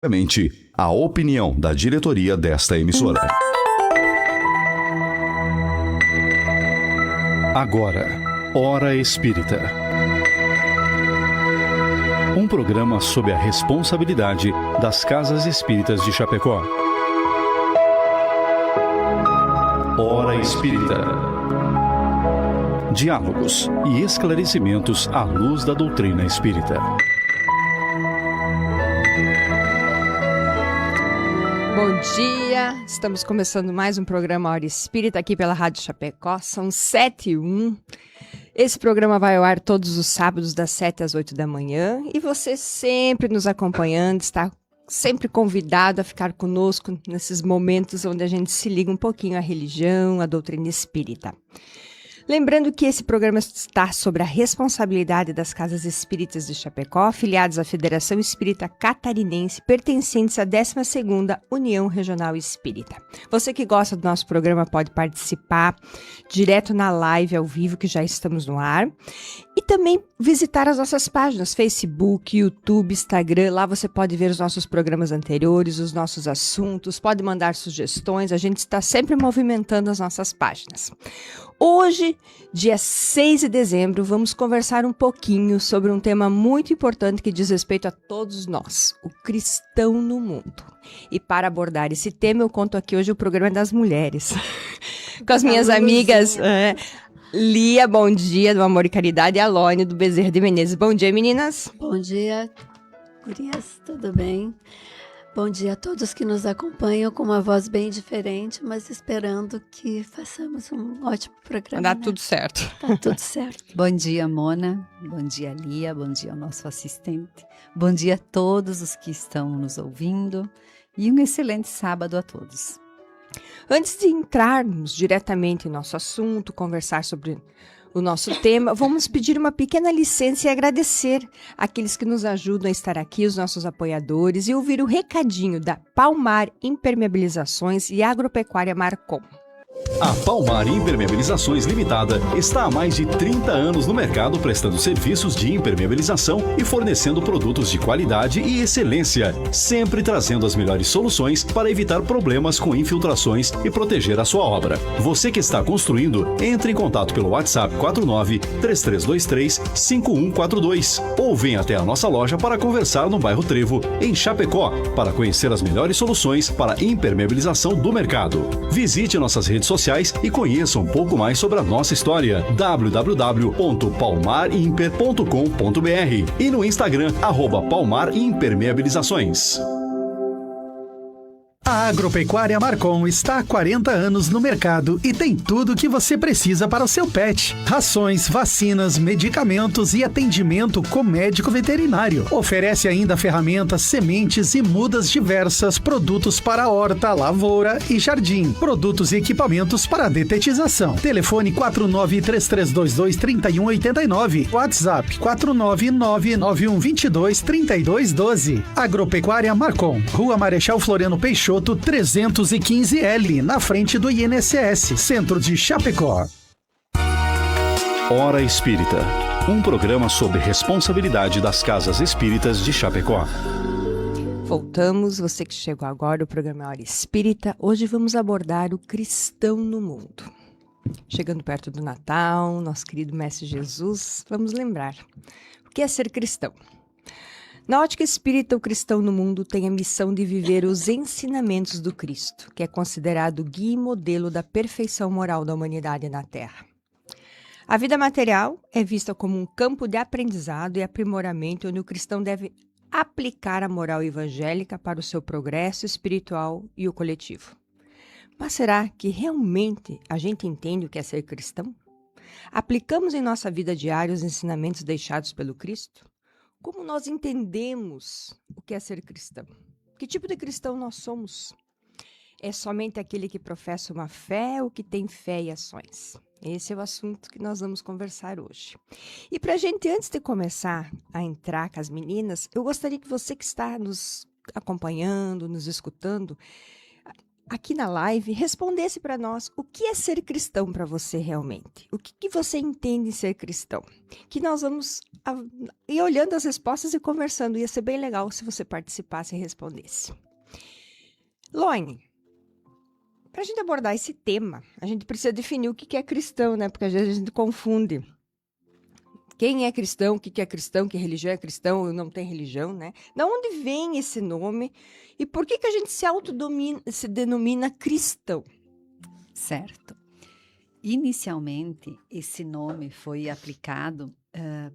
A opinião da diretoria desta emissora. Agora, Hora Espírita. Um programa sob a responsabilidade das Casas Espíritas de Chapecó. Hora Espírita. Diálogos e esclarecimentos à luz da doutrina espírita. Bom dia, estamos começando mais um programa Hora Espírita aqui pela Rádio Chapecó, são 7h01. Esse programa vai ao ar todos os sábados das 7 às 8 da manhã e você sempre nos acompanhando, está sempre convidado a ficar conosco nesses momentos onde a gente se liga um pouquinho à religião, à doutrina espírita. Lembrando que esse programa está sobre a responsabilidade das Casas Espíritas de Chapecó, afiliadas à Federação Espírita Catarinense, pertencentes à 12ª União Regional Espírita. Você que gosta do nosso programa pode participar direto na live ao vivo, que já estamos no ar, e também visitar as nossas páginas, Facebook, YouTube, Instagram. Lá você pode ver os nossos programas anteriores, os nossos assuntos, pode mandar sugestões, a gente está sempre movimentando as nossas páginas. Hoje, dia 6 de dezembro, vamos conversar um pouquinho sobre um tema muito importante que diz respeito a todos nós, o cristão no mundo. E para abordar esse tema, eu conto aqui hoje o programa das mulheres, com as minhas amigas Lia, bom dia, do Amor e Caridade, e a Alone, do Bezerra de Menezes. Bom dia, meninas. Bom dia, gurias, tudo bem? Bom dia a todos que nos acompanham com uma voz bem diferente, mas esperando que façamos um ótimo programa. Vai dar tudo certo. Tá tudo certo. Bom dia, Mona. Bom dia, Lia. Bom dia ao nosso assistente. Bom dia a todos os que estão nos ouvindo. E um excelente sábado a todos. Antes de entrarmos diretamente em nosso assunto, conversar sobre o nosso tema, vamos pedir uma pequena licença e agradecer aqueles que nos ajudam a estar aqui, os nossos apoiadores, e ouvir o recadinho da Palmar Impermeabilizações e Agropecuária Marcon. A Palmar Impermeabilizações Limitada está há mais de 30 anos no mercado prestando serviços de impermeabilização e fornecendo produtos de qualidade e excelência, sempre trazendo as melhores soluções para evitar problemas com infiltrações e proteger a sua obra. Você que está construindo, entre em contato pelo WhatsApp 49-3323-5142 ou venha até a nossa loja para conversar no bairro Trevo, em Chapecó, para conhecer as melhores soluções para impermeabilização do mercado. Visite nossas redes sociais e conheça um pouco mais sobre a nossa história. www.palmarimper.com.br e no Instagram, @palmarimpermeabilizações. A Agropecuária Marcon está há 40 anos no mercado e tem tudo o que você precisa para o seu pet. Rações, vacinas, medicamentos e atendimento com médico veterinário. Oferece ainda ferramentas, sementes e mudas diversas, produtos para horta, lavoura e jardim. Produtos e equipamentos para detetização. Telefone 4933223189. WhatsApp 49991223212. Agropecuária Marcon. Rua Marechal Floriano Peixoto, 315L, na frente do INSS, centro de Chapecó. Hora Espírita. Um programa sob responsabilidade das Casas Espíritas de Chapecó. Voltamos, você que chegou agora, o programa Hora Espírita. Hoje vamos abordar o cristão no mundo. Chegando perto do Natal, nosso querido Mestre Jesus, vamos lembrar o que é ser cristão. Na ótica espírita, o cristão no mundo tem a missão de viver os ensinamentos do Cristo, que é considerado guia e modelo da perfeição moral da humanidade na Terra. A vida material é vista como um campo de aprendizado e aprimoramento onde o cristão deve aplicar a moral evangélica para o seu progresso espiritual e o coletivo. Mas será que realmente a gente entende o que é ser cristão? Aplicamos em nossa vida diária os ensinamentos deixados pelo Cristo? Como nós entendemos o que é ser cristão? Que tipo de cristão nós somos? É somente aquele que professa uma fé ou que tem fé e ações? Esse é o assunto que nós vamos conversar hoje. E para a gente, antes de começar a entrar com as meninas, eu gostaria que você que está nos acompanhando, nos escutando, aqui na live, respondesse para nós o que é ser cristão para você realmente. O que você entende em ser cristão? Que nós vamos ir olhando as respostas e conversando. Ia ser bem legal se você participasse e respondesse. Loine, para a gente abordar esse tema, a gente precisa definir o que é cristão, né? Porque às vezes a gente confunde. Quem é cristão, o que é cristão, que religião é cristão ou não tem religião, né? Da onde vem esse nome e por que a gente se denomina cristão? Certo. Inicialmente, esse nome foi aplicado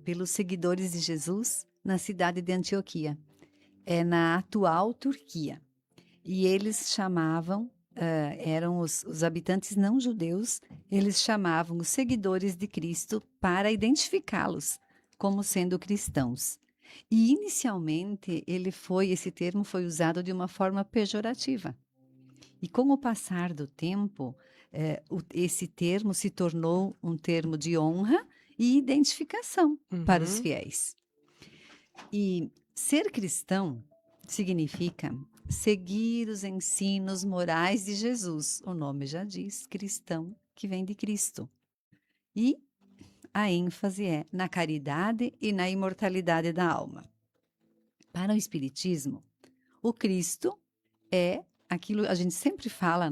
pelos seguidores de Jesus na cidade de Antioquia, na atual Turquia. E eles chamavam, eram os habitantes não judeus, eles chamavam os seguidores de Cristo para identificá-los como sendo cristãos. E inicialmente esse termo foi usado de uma forma pejorativa. E com o passar do tempo, esse termo se tornou um termo de honra e identificação para os fiéis. E ser cristão significa seguir os ensinos morais de Jesus. O nome já diz, cristão, que vem de Cristo. E a ênfase é na caridade e na imortalidade da alma. Para o Espiritismo, o Cristo é aquilo a gente sempre fala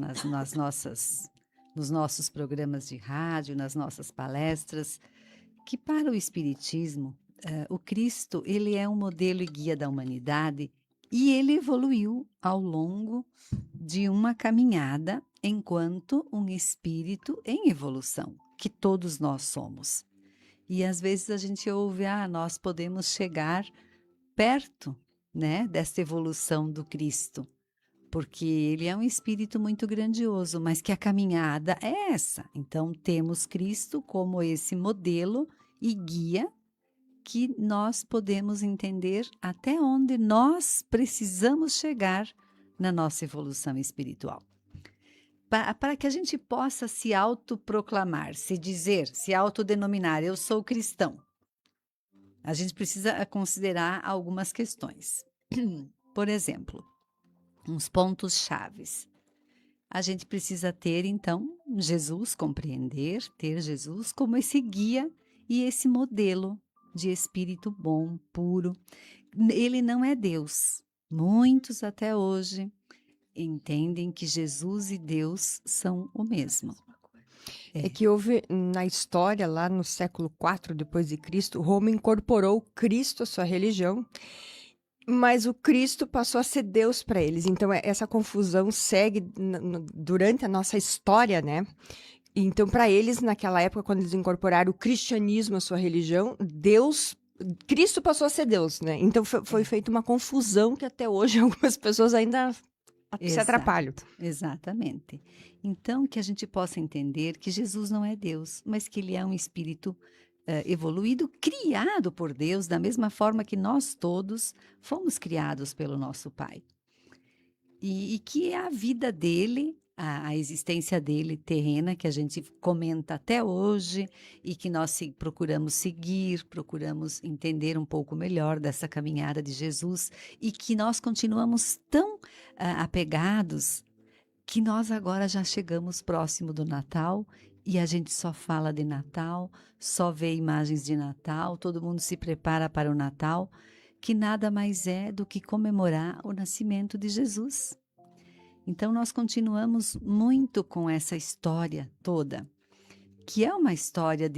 nos nossos programas de rádio, nas nossas palestras, que para o Espiritismo, o Cristo ele é um modelo e guia da humanidade e ele evoluiu ao longo de uma caminhada enquanto um espírito em evolução, que todos nós somos. E às vezes a gente ouve, nós podemos chegar perto, né, dessa evolução do Cristo, porque ele é um espírito muito grandioso, mas que a caminhada é essa. Então temos Cristo como esse modelo e guia que nós podemos entender até onde nós precisamos chegar na nossa evolução espiritual. Para que a gente possa se autoproclamar, se autodenominar, eu sou cristão, a gente precisa considerar algumas questões. Por exemplo, uns pontos chaves. A gente precisa ter, então, Jesus, compreender, ter Jesus como esse guia e esse modelo de espírito bom, puro. Ele não é Deus. Muitos até hoje entendem que Jesus e Deus são o mesmo. É que houve na história, lá no século IV depois de Cristo, Roma incorporou Cristo à sua religião, mas o Cristo passou a ser Deus para eles. Então essa confusão segue durante a nossa história, né? Então, para eles, naquela época, quando eles incorporaram o cristianismo à sua religião, Cristo passou a ser Deus, né? Então, foi feita uma confusão que até hoje algumas pessoas ainda se atrapalham. Exatamente. Então, que a gente possa entender que Jesus não é Deus, mas que ele é um espírito evoluído, criado por Deus, da mesma forma que nós todos fomos criados pelo nosso Pai. E que a vida dele, a existência dele terrena, que a gente comenta até hoje e que nós procuramos seguir, procuramos entender um pouco melhor dessa caminhada de Jesus e que nós continuamos tão apegados que nós agora já chegamos próximo do Natal e a gente só fala de Natal, só vê imagens de Natal, todo mundo se prepara para o Natal, que nada mais é do que comemorar o nascimento de Jesus. Então, nós continuamos muito com essa história toda, que é uma história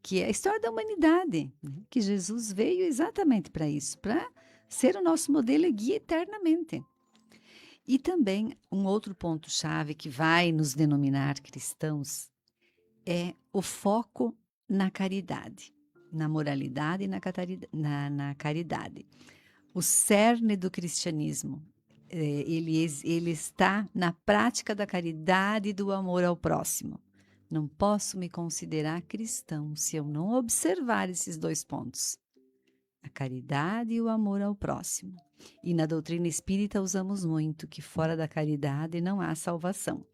que é a história da humanidade, né? Que Jesus veio exatamente para isso, para ser o nosso modelo e guia eternamente. E também, um outro ponto-chave que vai nos denominar cristãos é o foco na caridade, na moralidade e na caridade. O cerne do cristianismo, ele está na prática da caridade e do amor ao próximo. Não posso me considerar cristão se eu não observar esses dois pontos. A caridade e o amor ao próximo. E na doutrina espírita usamos muito que fora da caridade não há salvação.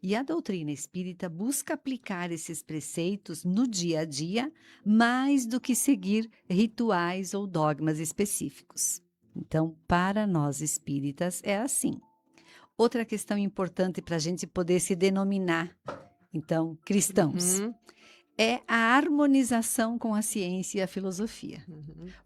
E a doutrina espírita busca aplicar esses preceitos no dia a dia, mais do que seguir rituais ou dogmas específicos. Então, para nós espíritas é assim. Outra questão importante para a gente poder se denominar, então, cristãos, é a harmonização com a ciência e a filosofia.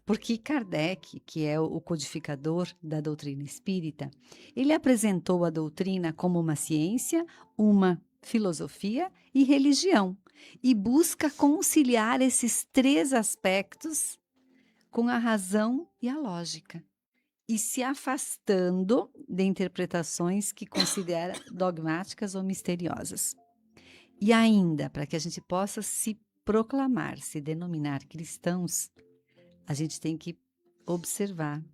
Porque Kardec, que é o codificador da doutrina espírita, ele apresentou a doutrina como uma ciência, uma filosofia e religião, e busca conciliar esses 3 aspectos com a razão e a lógica, e se afastando de interpretações que considera dogmáticas ou misteriosas. E ainda, para que a gente possa se proclamar, se denominar cristãos, a gente tem que observar.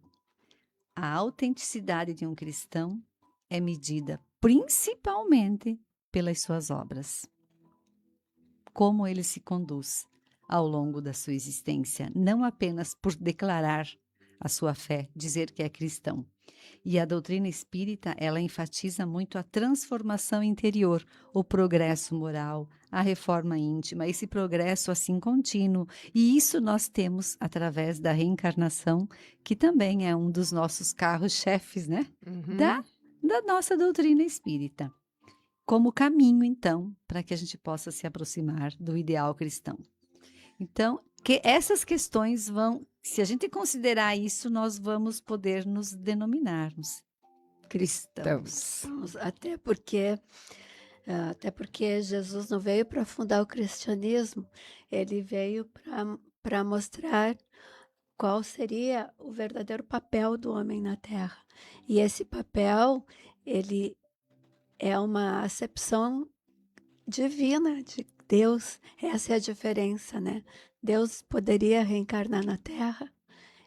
A autenticidade de um cristão é medida principalmente pelas suas obras. Como ele se conduz ao longo da sua existência, não apenas por declarar a sua fé, dizer que é cristão. E a doutrina espírita, ela enfatiza muito a transformação interior, o progresso moral, a reforma íntima, esse progresso assim contínuo. E isso nós temos através da reencarnação, que também é um dos nossos carros-chefes, né? Da nossa doutrina espírita. Como caminho, então, para que a gente possa se aproximar do ideal cristão. Então, que essas questões vão, se a gente considerar isso, nós vamos poder nos denominarmos cristãos. Até porque Jesus não veio para fundar o cristianismo, ele veio para mostrar qual seria o verdadeiro papel do homem na Terra. E esse papel, ele é uma acepção divina de Deus. Essa é a diferença, né? Deus poderia reencarnar na Terra?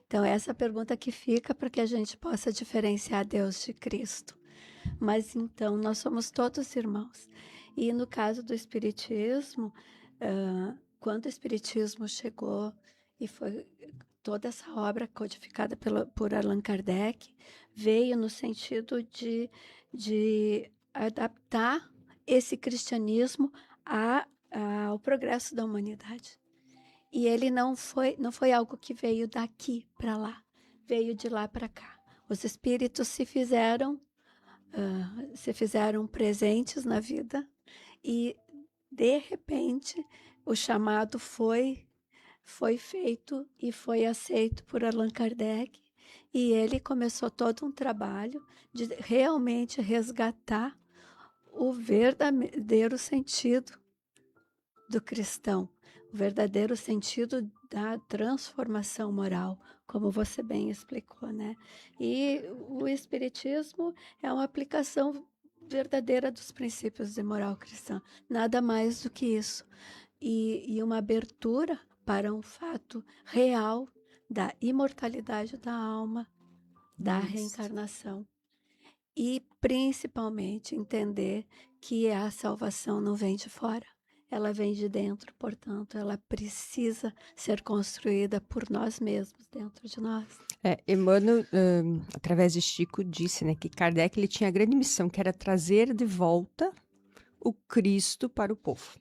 Então, essa é a pergunta que fica para que a gente possa diferenciar Deus de Cristo. Mas, então, nós somos todos irmãos. E no caso do Espiritismo, quando o Espiritismo chegou e foi toda essa obra codificada por Allan Kardec, veio no sentido de adaptar esse cristianismo ao progresso da humanidade. E ele não foi algo que veio daqui para lá, veio de lá para cá. Os espíritos se fizeram presentes na vida e, de repente, o chamado foi feito e foi aceito por Allan Kardec, e ele começou todo um trabalho de realmente resgatar o verdadeiro sentido do cristão, o verdadeiro sentido da transformação moral, como você bem explicou, né? E o Espiritismo é uma aplicação verdadeira dos princípios de moral cristã, nada mais do que isso. E uma abertura para um fato real da imortalidade da alma, da reencarnação. E, principalmente, entender que a salvação não vem de fora, ela vem de dentro, portanto, ela precisa ser construída por nós mesmos, dentro de nós. Emmanuel, através de Chico, disse, né, que Kardec ele tinha a grande missão, que era trazer de volta o Cristo para o povo.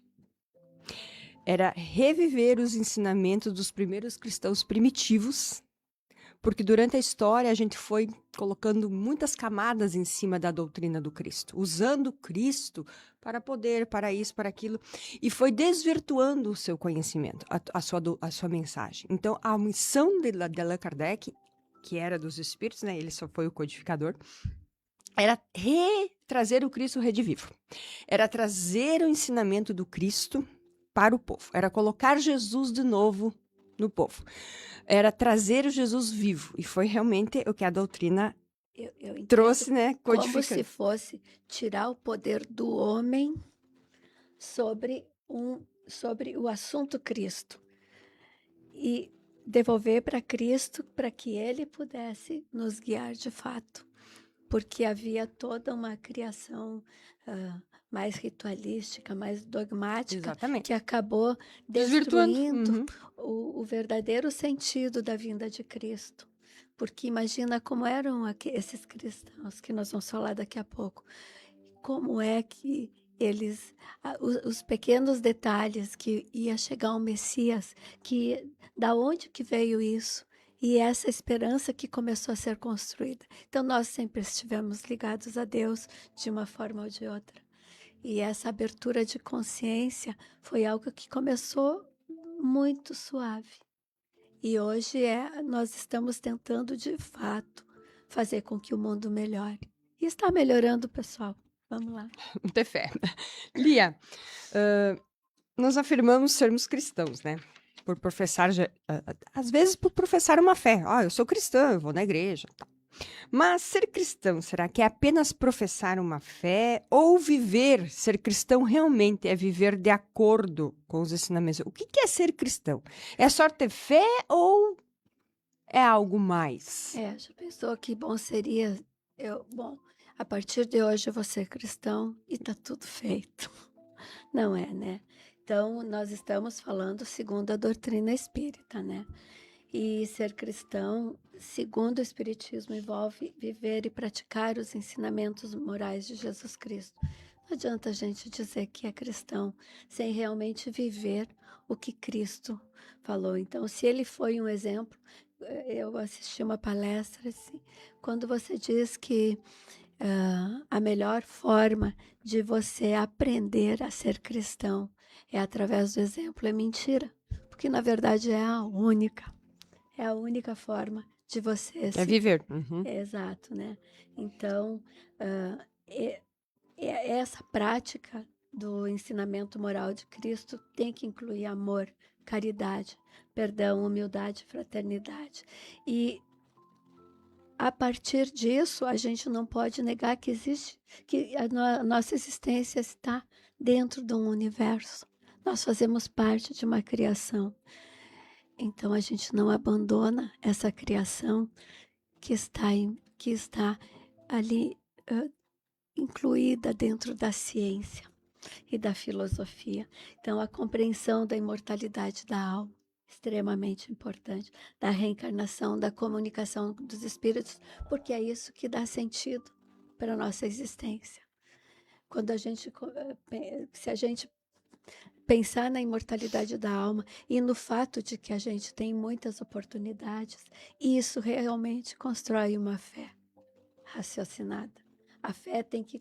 Era reviver os ensinamentos dos primeiros cristãos primitivos, porque durante a história a gente foi colocando muitas camadas em cima da doutrina do Cristo, usando Cristo para poder, para isso, para aquilo, e foi desvirtuando o seu conhecimento, a sua mensagem. Então, a missão de Allan Kardec, que era dos espíritos, né, ele só foi o codificador, era trazer o Cristo redivivo, era trazer o ensinamento do Cristo para o povo, era colocar Jesus de novo no povo, era trazer o Jesus vivo, e foi realmente o que a doutrina trouxe, né, codificando. Como se fosse tirar o poder do homem sobre o assunto Cristo e devolver para Cristo, para que ele pudesse nos guiar de fato, porque havia toda uma criação mais ritualística, mais dogmática, Exatamente, que acabou destruindo o verdadeiro sentido da vinda de Cristo. Porque imagina como eram esses cristãos, que nós vamos falar daqui a pouco, como é que eles, os pequenos detalhes, que ia chegar um Messias, que da onde que veio isso? E essa esperança que começou a ser construída. Então, nós sempre estivemos ligados a Deus de uma forma ou de outra. E essa abertura de consciência foi algo que começou muito suave. E hoje nós estamos tentando, de fato, fazer com que o mundo melhore. E está melhorando, pessoal. Vamos lá. Ter fé. Lia, nós afirmamos sermos cristãos, né? Por professar, às vezes por professar uma fé. Eu sou cristã, eu vou na igreja. Tal. Mas ser cristão, será que é apenas professar uma fé? Ou ser cristão realmente é viver de acordo com os ensinamentos? O que é ser cristão? É só ter fé ou é algo mais? Já pensou que bom seria... a partir de hoje eu vou ser cristão e está tudo feito. Não é, né? Então, nós estamos falando segundo a doutrina espírita, né? E ser cristão, segundo o Espiritismo, envolve viver e praticar os ensinamentos morais de Jesus Cristo. Não adianta a gente dizer que é cristão sem realmente viver o que Cristo falou. Então, se ele foi um exemplo, eu assisti uma palestra assim, quando você diz que a melhor forma de você aprender a ser cristão é através do exemplo, é mentira. Porque, na verdade, é a única forma de você... É viver. Uhum. Exato, né? Então, essa prática do ensinamento moral de Cristo tem que incluir amor, caridade, perdão, humildade, fraternidade. E, a partir disso, a gente não pode negar que existe, que a nossa existência está dentro de um universo. Nós fazemos parte de uma criação. Então, a gente não abandona essa criação que está ali incluída dentro da ciência e da filosofia. Então, a compreensão da imortalidade da alma, extremamente importante, da reencarnação, da comunicação dos espíritos, porque é isso que dá sentido para a nossa existência. Se a gente pensar na imortalidade da alma e no fato de que a gente tem muitas oportunidades, isso realmente constrói uma fé raciocinada. A fé tem que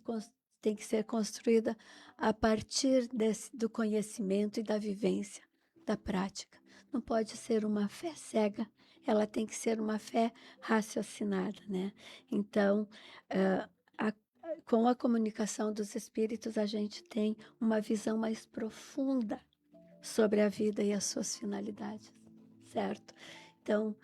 ser construída a partir do conhecimento e da vivência, da prática. Não pode ser uma fé cega, ela tem que ser uma fé raciocinada, né? Então, com a comunicação dos espíritos, a gente tem uma visão mais profunda sobre a vida e as suas finalidades, certo? Então,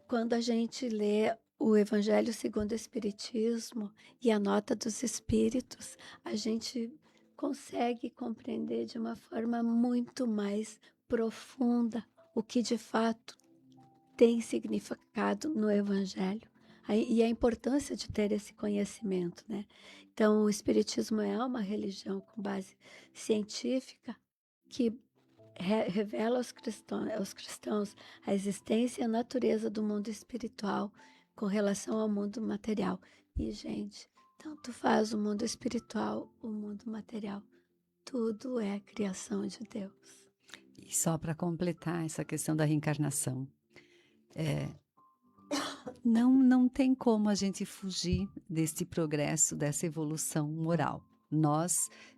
quando a gente lê o Evangelho segundo o Espiritismo e a Nota dos Espíritos, a gente consegue compreender de uma forma muito mais profunda o que de fato tem significado no Evangelho. E a importância de ter esse conhecimento, né? Então, o Espiritismo é uma religião com base científica que revela aos cristãos a existência e a natureza do mundo espiritual com relação ao mundo material. E, gente, tanto faz o mundo espiritual, o mundo material. Tudo é criação de Deus. E só para completar essa questão da reencarnação, não tem como a gente fugir desse progresso, dessa evolução moral.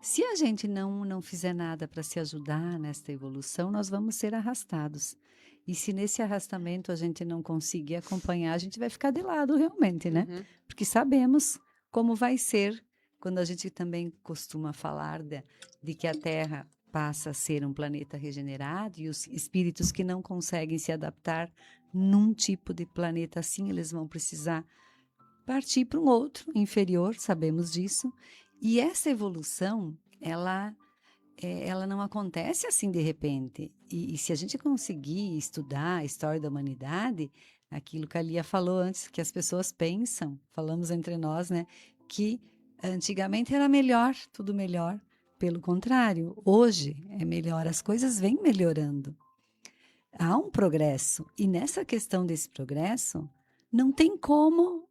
Se a gente não fizer nada para se ajudar nessa evolução, nós vamos ser arrastados. E se nesse arrastamento a gente não conseguir acompanhar, a gente vai ficar de lado realmente, né? Uhum. Porque sabemos como vai ser quando a gente também costuma falar de que a Terra passa a ser um planeta regenerado e os espíritos que não conseguem se adaptar num tipo de planeta assim, eles vão precisar partir para um outro inferior, sabemos disso. E essa evolução, ela não acontece assim de repente. E se a gente conseguir estudar a história da humanidade, aquilo que a Lia falou antes, que as pessoas pensam, falamos entre nós, né, que antigamente era melhor, tudo melhor. Pelo contrário, hoje é melhor, as coisas vêm melhorando. Há um progresso, e nessa questão desse progresso, não tem como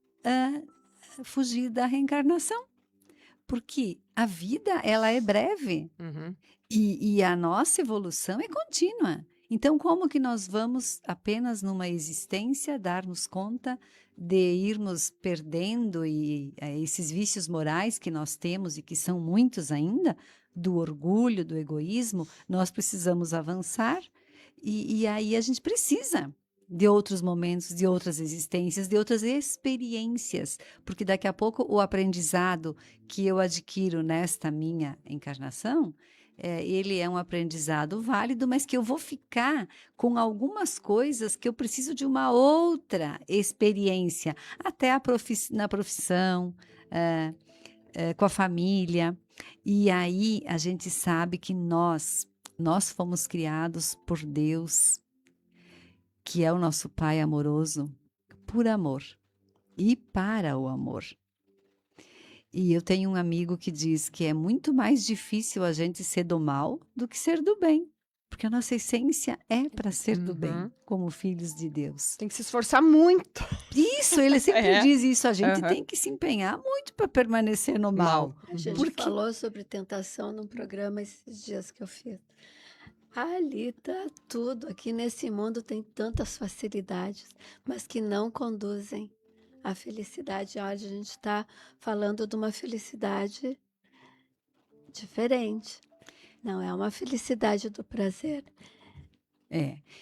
fugir da reencarnação. Porque a vida, ela é breve. Uhum. E a nossa evolução é contínua. Então, como que nós vamos apenas numa existência darmos conta de irmos perdendo esses vícios morais que nós temos e que são muitos ainda, do orgulho, do egoísmo? Nós precisamos avançar e aí a gente precisa de outros momentos, de outras existências, de outras experiências, porque daqui a pouco o aprendizado que eu adquiro nesta minha encarnação, ele é um aprendizado válido, mas que eu vou ficar com algumas coisas que eu preciso de uma outra experiência, até na profissão, com a família. E aí a gente sabe que nós fomos criados por Deus, que é o nosso Pai amoroso, por amor e para o amor. E eu tenho um amigo que diz que é muito mais difícil a gente ser do mal do que ser do bem, porque a nossa essência é para ser do bem, como filhos de Deus. Tem que se esforçar muito. Isso, ele sempre diz isso, a gente tem que se empenhar muito para permanecer no mal. A gente falou sobre tentação num programa esses dias que eu fiz. Ali tá tudo, aqui nesse mundo tem tantas facilidades, mas que não conduzem à felicidade. Olha, a gente está falando de uma felicidade diferente. Não é uma felicidade do prazer,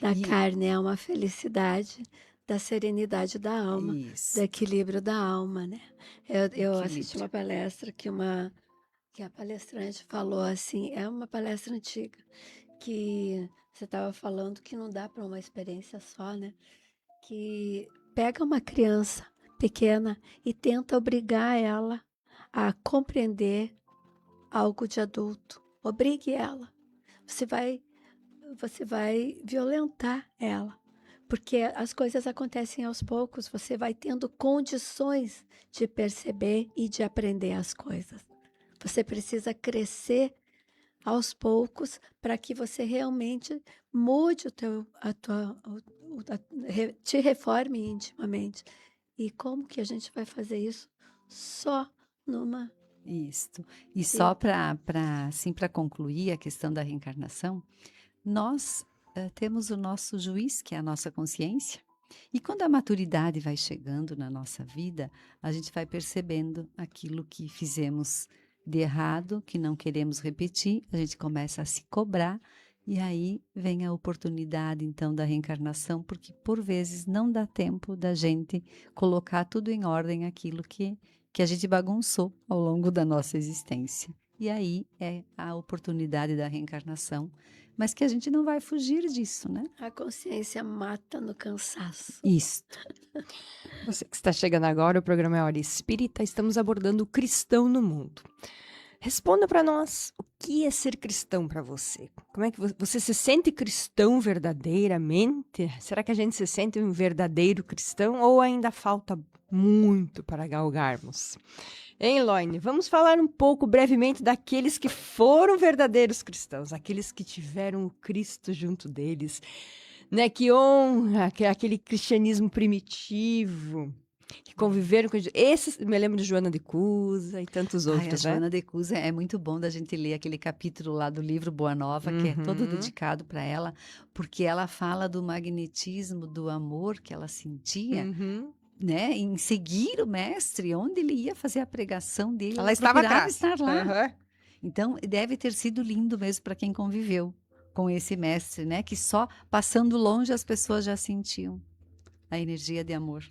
da carne, é uma felicidade da serenidade da alma, do equilíbrio da alma, né? Eu assisti uma palestra que a palestrante falou assim, é uma palestra antiga, que você estava falando que não dá para uma experiência só, né? Que pega uma criança pequena e tenta obrigar ela a compreender algo de adulto. Obrigue ela. Você vai violentar ela, porque as coisas acontecem aos poucos. Você vai tendo condições de perceber e de aprender as coisas. Você precisa crescer aos poucos para que você realmente mude te reforme intimamente. E como que a gente vai fazer isso? Só numa... Isso. E só para concluir a questão da reencarnação, nós temos o nosso juiz, que é a nossa consciência, e quando a maturidade vai chegando na nossa vida, a gente vai percebendo aquilo que fizemos de errado, que não queremos repetir, a gente começa a se cobrar, e aí vem a oportunidade, então, da reencarnação, porque, por vezes, não dá tempo da gente colocar tudo em ordem, aquilo que a gente bagunçou ao longo da nossa existência. E aí é a oportunidade da reencarnação, mas que a gente não vai fugir disso, né? A consciência mata no cansaço. Isso. Você que está chegando agora, o programa é Hora Espírita, estamos abordando o cristão no mundo. Responda para nós, o que é ser cristão para você? Como é que você se sente cristão verdadeiramente? Será que a gente se sente um verdadeiro cristão ou ainda falta muito para galgarmos? Hein, Loine? Vamos falar um pouco brevemente daqueles que foram verdadeiros cristãos, aqueles que tiveram o Cristo junto deles, né? Que honra, que é aquele cristianismo primitivo, que conviveram com... Esses, me lembro de Joana de Cusa e tantos outros, a Joana de Cusa é muito bom da gente ler aquele capítulo lá do livro Boa Nova, que é todo dedicado para ela, porque ela fala do magnetismo, do amor que ela sentia, né, em seguir o mestre, onde ele ia fazer a pregação dele. Ela estava atrás. Estar lá. Então, deve ter sido lindo mesmo para quem conviveu com esse mestre, né, que só passando longe as pessoas já sentiam a energia de amor.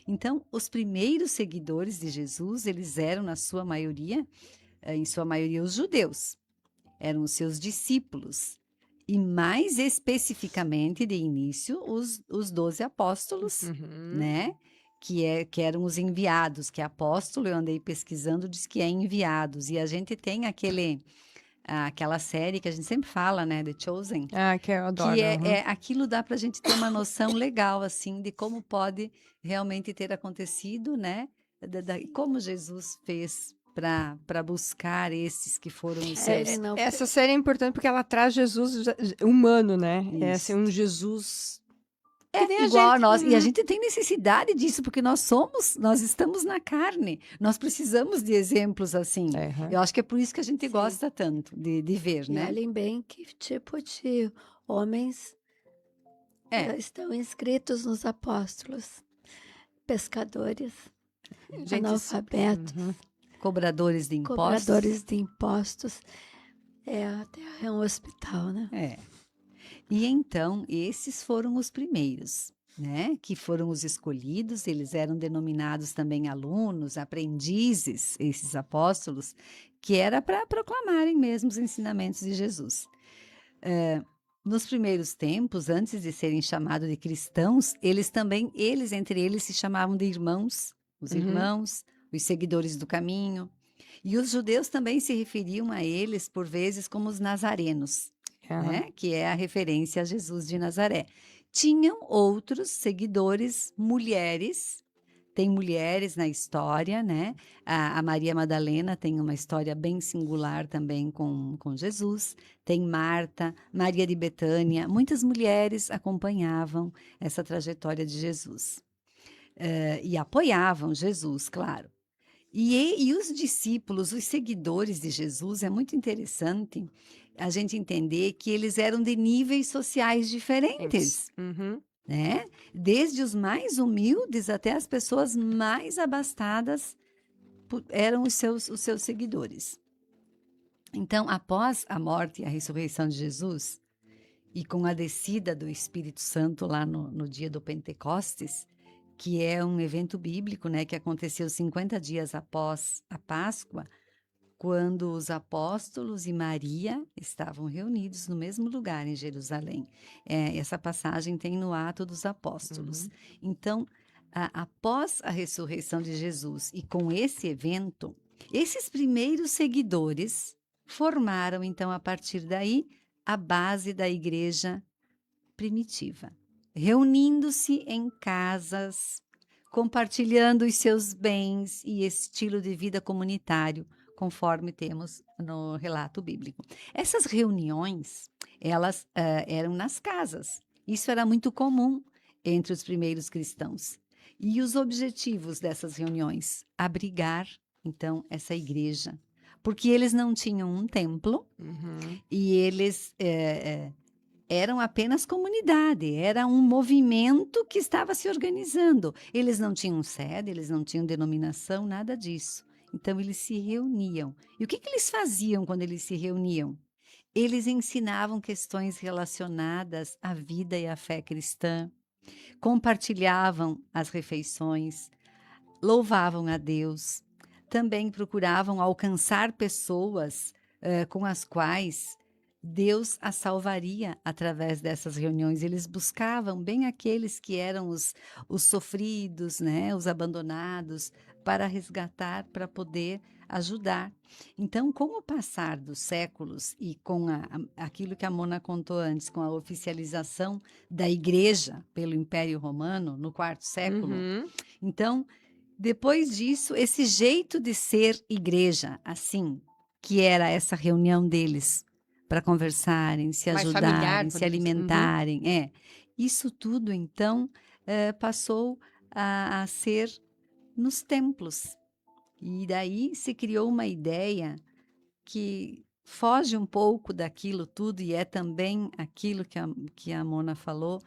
Então, os primeiros seguidores de Jesus, eles eram, em sua maioria, os judeus. Eram os seus discípulos. E mais especificamente, de início, os 12 apóstolos, né? Que eram os enviados, que apóstolo, eu andei pesquisando, diz que é enviados. E a gente tem aquela série que a gente sempre fala, né? The Chosen. Que eu adoro. Que aquilo dá pra gente ter uma noção legal, assim, de como pode realmente ter acontecido, né? Como Jesus fez para buscar esses que foram os seus. Essa série é importante porque ela traz Jesus humano, né? Isso. É assim, um Jesus... igual a nós. E a gente tem necessidade disso, porque nós estamos na carne. Nós precisamos de exemplos assim. Eu acho que é por isso que a gente gosta tanto de ver, né? E olhem bem que tipo de homens estão inscritos nos apóstolos, pescadores, Gente, analfabetos, Cobradores de impostos. cobradores de impostos. A terra é um hospital, né? E então, esses foram os primeiros, né? Que foram os escolhidos, eles eram denominados também alunos, aprendizes, esses apóstolos, que era para proclamarem mesmo os ensinamentos de Jesus. Nos primeiros tempos, antes de serem chamados de cristãos, eles entre eles se chamavam de irmãos, os irmãos, os seguidores do caminho. E os judeus também se referiam a eles, por vezes, como os nazarenos, né? Que é a referência a Jesus de Nazaré. Tinham outros seguidores, mulheres. Tem mulheres na história, né? A Maria Madalena tem uma história bem singular também com Jesus. Tem Marta, Maria de Betânia. Muitas mulheres acompanhavam essa trajetória de Jesus. E apoiavam Jesus, claro. E os discípulos, os seguidores de Jesus, é muito interessante a gente entender que eles eram de níveis sociais diferentes, né? Desde os mais humildes até as pessoas mais abastadas eram os seus seguidores. Então, após a morte e a ressurreição de Jesus, e com a descida do Espírito Santo lá no dia do Pentecostes, que é um evento bíblico, né, que aconteceu 50 dias após a Páscoa, quando os apóstolos e Maria estavam reunidos no mesmo lugar em Jerusalém. Essa passagem tem no Atos dos Apóstolos. Então, após a ressurreição de Jesus e com esse evento, esses primeiros seguidores formaram, então, a partir daí, a base da igreja primitiva. Reunindo-se em casas, compartilhando os seus bens e estilo de vida comunitário, conforme temos no relato bíblico. Essas reuniões, elas eram nas casas. Isso era muito comum entre os primeiros cristãos. E os objetivos dessas reuniões? Abrigar, então, essa igreja. Porque eles não tinham um templo e eles eram apenas comunidade, era um movimento que estava se organizando. Eles não tinham sede, eles não tinham denominação, nada disso. Então, eles se reuniam. E o que eles faziam quando eles se reuniam? Eles ensinavam questões relacionadas à vida e à fé cristã, compartilhavam as refeições, louvavam a Deus, também procuravam alcançar pessoas com as quais Deus a salvaria através dessas reuniões. Eles buscavam bem aqueles que eram os sofridos, né, os abandonados, para resgatar, para poder ajudar. Então, com o passar dos séculos e com aquilo que a Mona contou antes, com a oficialização da igreja pelo Império Romano, no IV século, então, depois disso, esse jeito de ser igreja, assim, que era essa reunião deles, para conversarem, se ajudarem, se alimentarem. Isso tudo, então, passou a ser nos templos. E daí se criou uma ideia que foge um pouco daquilo tudo e é também aquilo que a Mona falou,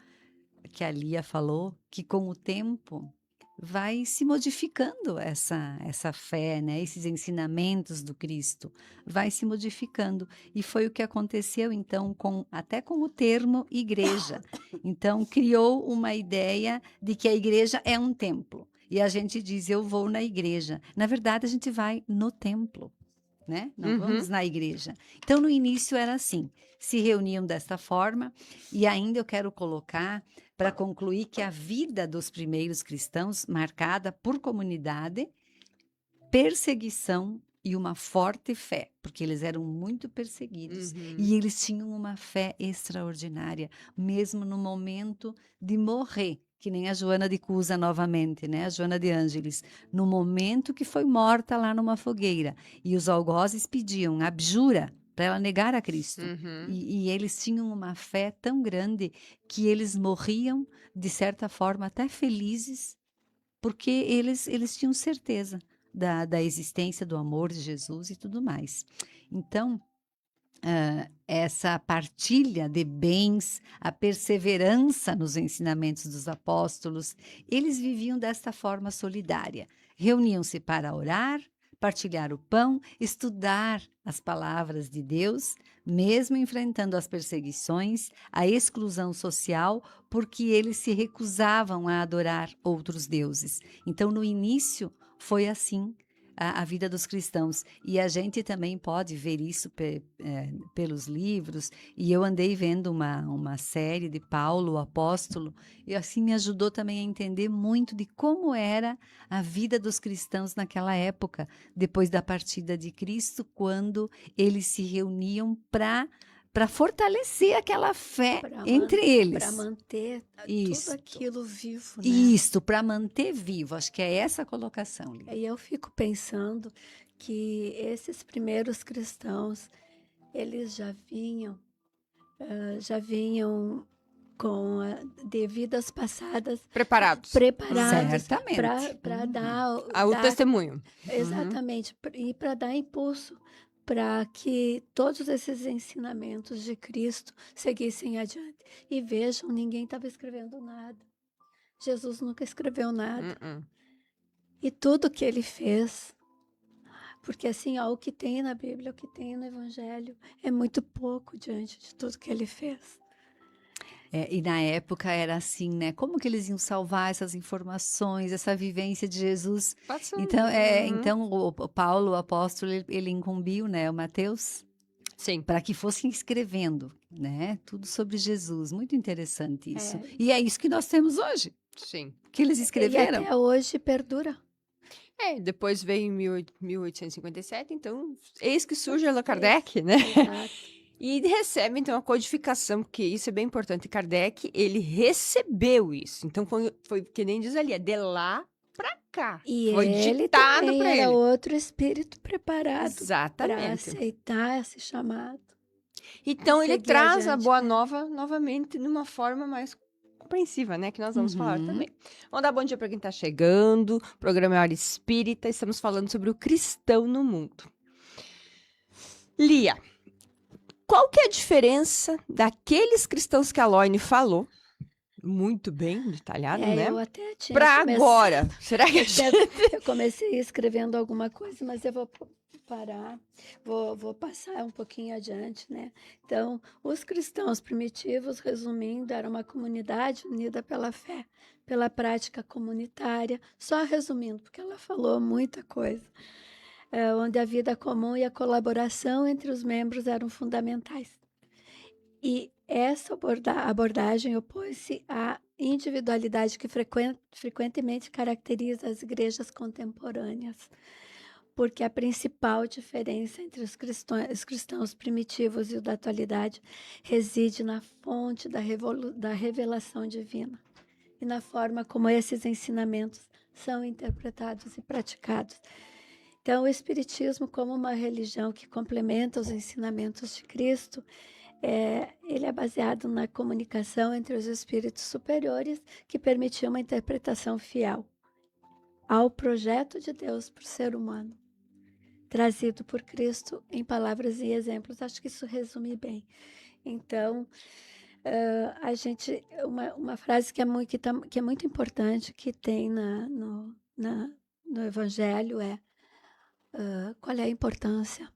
que a Lia falou, que com o tempo vai se modificando essa fé, né? Esses ensinamentos do Cristo, vai se modificando. E foi o que aconteceu, então, até com o termo igreja. Então, criou uma ideia de que a igreja é um templo. E a gente diz, eu vou na igreja. Na verdade, a gente vai no templo, né? Não vamos na igreja. Então, no início era assim, se reuniam desta forma. E ainda eu quero colocar, para concluir, que a vida dos primeiros cristãos, marcada por comunidade, perseguição e uma forte fé, porque eles eram muito perseguidos. E eles tinham uma fé extraordinária, mesmo no momento de morrer, que nem a Joana de Cusa novamente, né? A Joana de Ângeles, no momento que foi morta lá numa fogueira. E os algozes pediam, abjura, para ela negar a Cristo. E eles tinham uma fé tão grande que eles morriam, de certa forma, até felizes, porque eles tinham certeza da existência do amor de Jesus e tudo mais. Então, essa partilha de bens, a perseverança nos ensinamentos dos apóstolos. Eles viviam desta forma solidária. Reuniam-se para orar, partilhar o pão, estudar as palavras de Deus, mesmo enfrentando as perseguições, a exclusão social, porque eles se recusavam a adorar outros deuses. Então, no início, foi assim a vida dos cristãos. E a gente também pode ver isso pelos livros. E eu andei vendo uma série de Paulo, o apóstolo, e assim me ajudou também a entender muito de como era a vida dos cristãos naquela época, depois da partida de Cristo, quando eles se reuniam para fortalecer aquela fé entre eles. Para manter tudo aquilo vivo, né? Isso, para manter vivo. Acho que é essa a colocação, Lívia. E eu fico pensando que esses primeiros cristãos, eles já vinham com de vidas passadas Preparados. Certamente. Para dar O testemunho. Exatamente, e para dar impulso para que todos esses ensinamentos de Cristo seguissem adiante. E vejam, ninguém estava escrevendo nada. Jesus nunca escreveu nada. E tudo que ele fez, porque assim, o que tem na Bíblia, o que tem no Evangelho, é muito pouco diante de tudo que ele fez. E na época era assim, né? Como que eles iam salvar essas informações, essa vivência de Jesus? Passando. Então o Paulo, o apóstolo, ele incumbiu, né, o Mateus, Sim. para que fossem escrevendo, né? Tudo sobre Jesus. Muito interessante isso. E é isso que nós temos hoje. Sim. Que eles escreveram. E até hoje perdura. Depois veio em 1857, então, eis que surge Allan Kardec, né? Exato. E recebe, então, a codificação, porque isso é bem importante. Kardec, ele recebeu isso. Então, foi que nem diz ali, de lá para cá. E foi ele ditado também para era ele. outro espírito preparado para Exatamente. aceitar esse chamado. Então, ele seguir traz a adiante, Boa né? Nova novamente de uma forma mais compreensiva, né? Que nós vamos falar também. Vamos dar bom dia para quem está chegando. O programa é Hora Espírita. Estamos falando sobre o cristão no mundo. Lia, qual que é a diferença daqueles cristãos que a Loine falou? Muito bem detalhado, né? Eu até tinha Para agora. Será que Eu comecei escrevendo alguma coisa, mas eu vou parar, vou passar um pouquinho adiante, né? Então, os cristãos primitivos, resumindo, era uma comunidade unida pela fé, pela prática comunitária, só resumindo, porque ela falou muita coisa, onde a vida comum e a colaboração entre os membros eram fundamentais. E essa abordagem opôs-se à individualidade que frequentemente caracteriza as igrejas contemporâneas, porque a principal diferença entre os cristãos primitivos e os da atualidade reside na fonte da revelação divina e na forma como esses ensinamentos são interpretados e praticados. Então, o Espiritismo, como uma religião que complementa os ensinamentos de Cristo, ele é baseado na comunicação entre os espíritos superiores que permitiu uma interpretação fiel ao projeto de Deus para o ser humano, trazido por Cristo em palavras e exemplos. Acho que isso resume bem. Então, uma frase que é muito importante, que tem no Evangelho é qual é a importância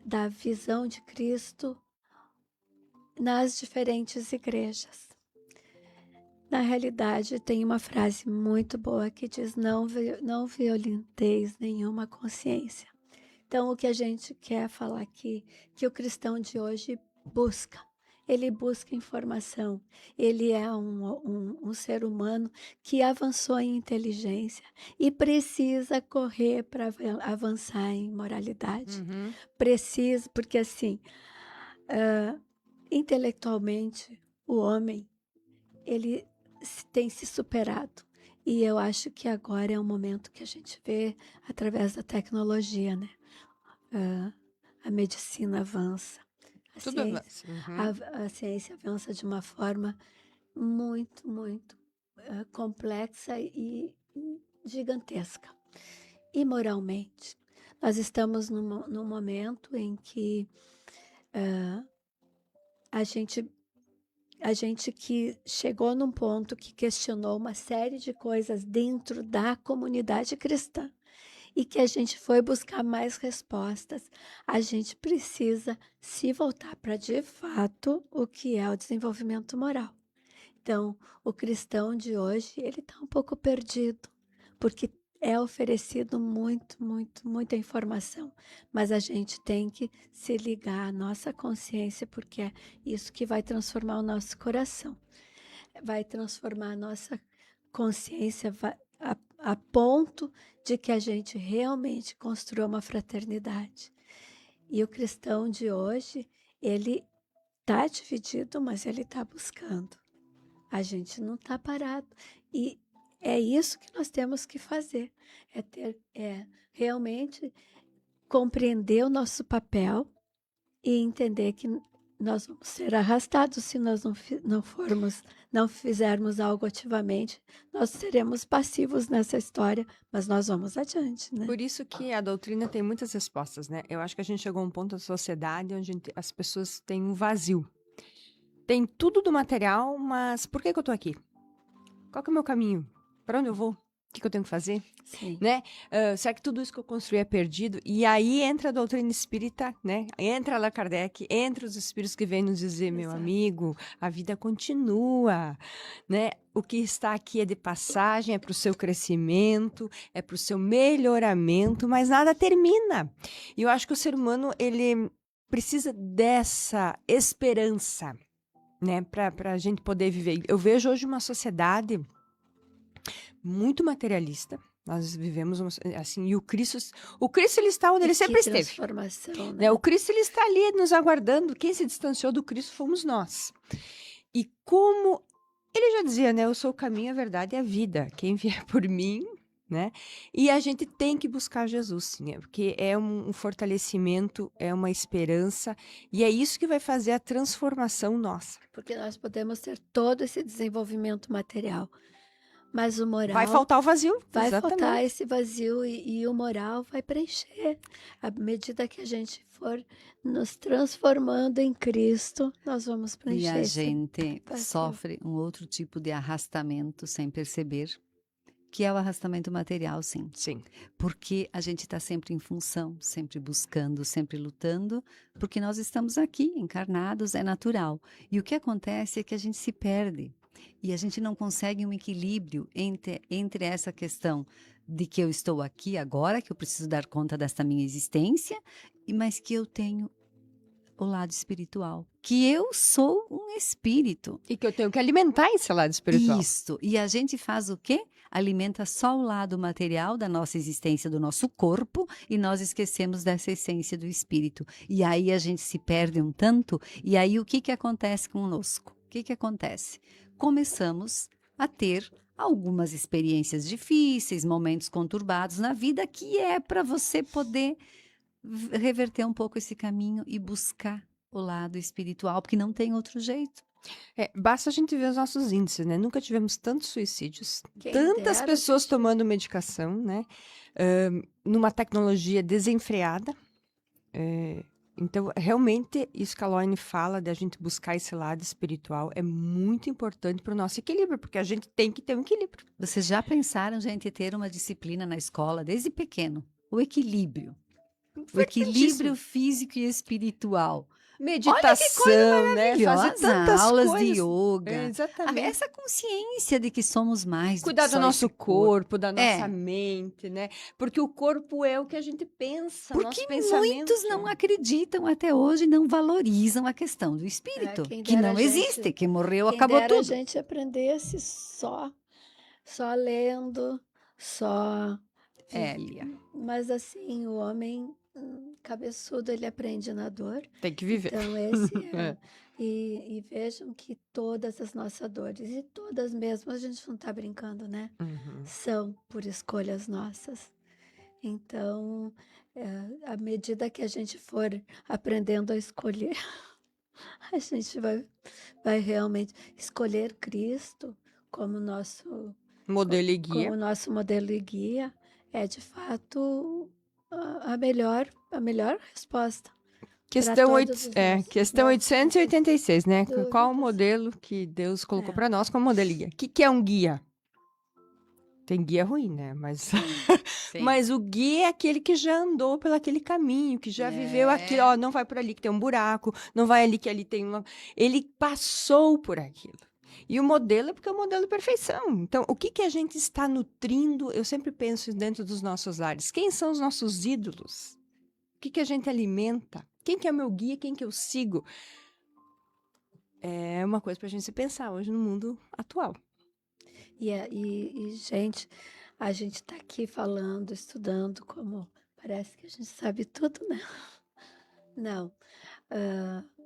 da visão de Cristo nas diferentes igrejas. Na realidade, tem uma frase muito boa que diz: não violenteis nenhuma consciência. Então, o que a gente quer falar aqui, que o cristão de hoje busca, ele busca informação, ele é um ser humano que avançou em inteligência e precisa correr para avançar em moralidade. Precisa, porque assim, intelectualmente, o homem, ele tem se superado. E eu acho que agora é um momento que a gente vê através da tecnologia, né? A medicina avança. A ciência avança de uma forma muito, muito complexa e gigantesca. E moralmente, nós estamos num momento em que a gente que chegou num ponto que questionou uma série de coisas dentro da comunidade cristã e que a gente foi buscar mais respostas, a gente precisa se voltar para, de fato, o que é o desenvolvimento moral. Então, o cristão de hoje, ele está um pouco perdido, porque é oferecido muita informação, mas a gente tem que se ligar à nossa consciência, porque é isso que vai transformar o nosso coração, vai transformar a nossa consciência a ponto de que a gente realmente construa uma fraternidade. E o cristão de hoje, ele está dividido, mas ele está buscando. A gente não está parado. E é isso que nós temos que fazer, é realmente compreender o nosso papel e entender que nós vamos ser arrastados se nós não fizermos algo ativamente. Nós seremos passivos nessa história, mas nós vamos adiante, né? Por isso que a doutrina tem muitas respostas, né? Eu acho que a gente chegou a um ponto da sociedade onde as pessoas têm um vazio. Tem tudo do material, mas por que eu tô aqui? Qual que é o meu caminho? Para onde eu vou? O que eu tenho que fazer? Sim. Né? Será que tudo isso que eu construí é perdido? E aí entra a doutrina espírita, né? Entra Allan Kardec, entra os espíritos que vêm nos dizer, meu amigo, a vida continua, né? O que está aqui é de passagem, é para o seu crescimento, é para o seu melhoramento, mas nada termina. E eu acho que o ser humano, ele precisa dessa esperança, né? Para a gente poder viver. Eu vejo hoje uma sociedade muito materialista. Nós vivemos assim, e o Cristo ele está onde ele sempre esteve. Transformação, né? O Cristo ele está ali nos aguardando. Quem se distanciou do Cristo fomos nós. E como ele já dizia, né, eu sou o caminho, a verdade e a vida. Quem vier por mim, né? E a gente tem que buscar Jesus, sim, porque é um fortalecimento, é uma esperança, e é isso que vai fazer a transformação nossa. Porque nós podemos ter todo esse desenvolvimento material, mas o moral... Vai faltar o vazio. Vai exatamente. faltar esse vazio e o moral vai preencher. À medida que a gente for nos transformando em Cristo, nós vamos preencher. E a esse gente vazio. sofre um outro tipo de arrastamento sem perceber, que é o arrastamento material, sim. Sim. Porque a gente está sempre em função, sempre buscando, sempre lutando, porque nós estamos aqui, encarnados, é natural. E o que acontece é que a gente se perde. E a gente não consegue um equilíbrio entre essa questão de que eu estou aqui agora, que eu preciso dar conta desta minha existência, mas que eu tenho o lado espiritual, que eu sou um espírito. E que eu tenho que alimentar esse lado espiritual. Isso. E a gente faz o quê? Alimenta só o lado material da nossa existência, do nosso corpo, e nós esquecemos dessa essência do espírito. E aí a gente se perde um tanto, e aí o que acontece conosco? O que acontece? Começamos a ter algumas experiências difíceis, momentos conturbados na vida, que é para você poder reverter um pouco esse caminho e buscar o lado espiritual, porque não tem outro jeito. Basta a gente ver os nossos índices, né? Nunca tivemos tantos suicídios, Quem tantas dera, pessoas gente. tomando medicação, né? Numa tecnologia desenfreada. Então, realmente, isso que a Lorne fala de a gente buscar esse lado espiritual é muito importante para o nosso equilíbrio, porque a gente tem que ter um equilíbrio. Vocês já pensaram, gente, ter uma disciplina na escola, desde pequeno? O equilíbrio. O equilíbrio físico e espiritual. Meditação, né? Fazer tantas aulas coisas. de yoga. Exatamente. Essa consciência de que somos mais Cuidar do que do só nosso esse corpo, da nossa mente, né? Porque o corpo é o que a gente pensa, Porque nosso pensamento. muitos não acreditam até hoje, não valorizam a questão do espírito, quem que dera não a gente- existe, que morreu, Quem acabou dera a tudo. gente aprendesse só lendo, só... Lia. Mas assim, o homem cabeçudo, ele aprende na dor. Tem que viver. Então, esse é. E vejam que todas as nossas dores, e todas mesmo, a gente não está brincando, né? Uhum. São por escolhas nossas. Então, à medida que a gente for aprendendo a escolher, a gente vai realmente escolher Cristo como nosso Modelo e guia. como nosso modelo e guia, é de fato a melhor resposta. Questão, todos os nossos, questão né? 886, né? Dúvidas. Qual o modelo que Deus colocou É. para nós como modelo guia? O que é um guia? Tem guia ruim, né? Mas, mas o guia é aquele que já andou pelo aquele caminho, que já viveu aquilo. Ó, não vai por ali que tem um buraco, não vai ali que ali tem uma... Ele passou por aquilo. E o modelo é porque é o modelo de perfeição. Então, o que a gente está nutrindo? Eu sempre penso dentro dos nossos lares. Quem são os nossos ídolos? O que a gente alimenta? Quem que é o meu guia? Quem que eu sigo? É uma coisa para a gente se pensar hoje no mundo atual. E, gente, a gente está aqui falando, estudando, como parece que a gente sabe tudo, né? Não.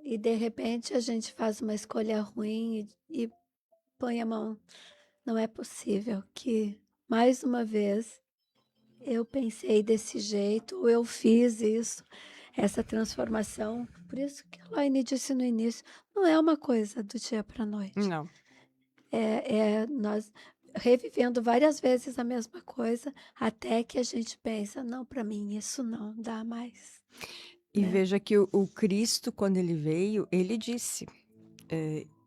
E, de repente, a gente faz uma escolha ruim e põe a mão. Não é possível que, mais uma vez, eu pensei desse jeito, ou eu fiz isso, essa transformação. Por isso que a Laine disse no início, não é uma coisa do dia para a noite. Não. Nós revivendo várias vezes a mesma coisa, até que a gente pensa, não, para mim isso não dá mais. E veja que o Cristo, quando ele veio, ele disse,